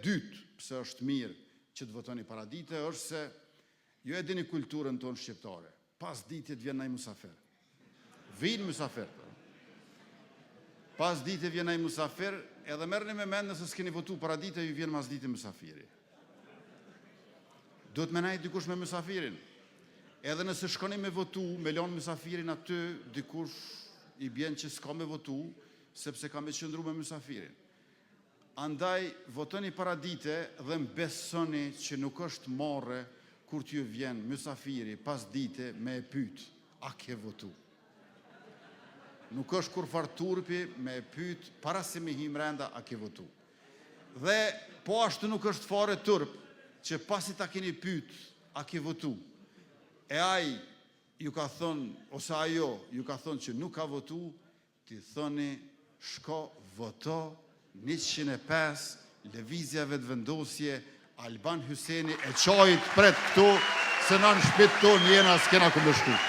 dytë, pse është mirë që të votoni paradite, është se ju e dini kulturën tonë shqiptare. Pas ditët vjen ai musafir. Vin musafir. Pas ditët vjen ai musafir, edhe merrni me mend nëse s'keni votu paradite, ju vjen mas ditë musafiri. Do të menaj dikush me musafirin. Edhe nëse shkoni me votu, me lon musafirin aty, dikush i bjen që s'ka me votu, sepse ka me qëndru me musafirin. Andaj, votoni paradite dhe mbesoni që nuk është morre kur t'ju vjen musafiri pas dite me e pyt, a ke votu? Nuk është kur farturpi me e pyt, para se me him renda, a ke votu? Dhe po ashtu nuk është fare turp, që pasi ta keni pyt, a ke votu? E aj ju ka thonë, ose ajo ju ka thonë që nuk ka votu, ti thoni, shko voto 105 lëvizjave të vendosje, Alban Hyseni e qojit pret këtu, se në shpit tonë jena s'kena këmbështu.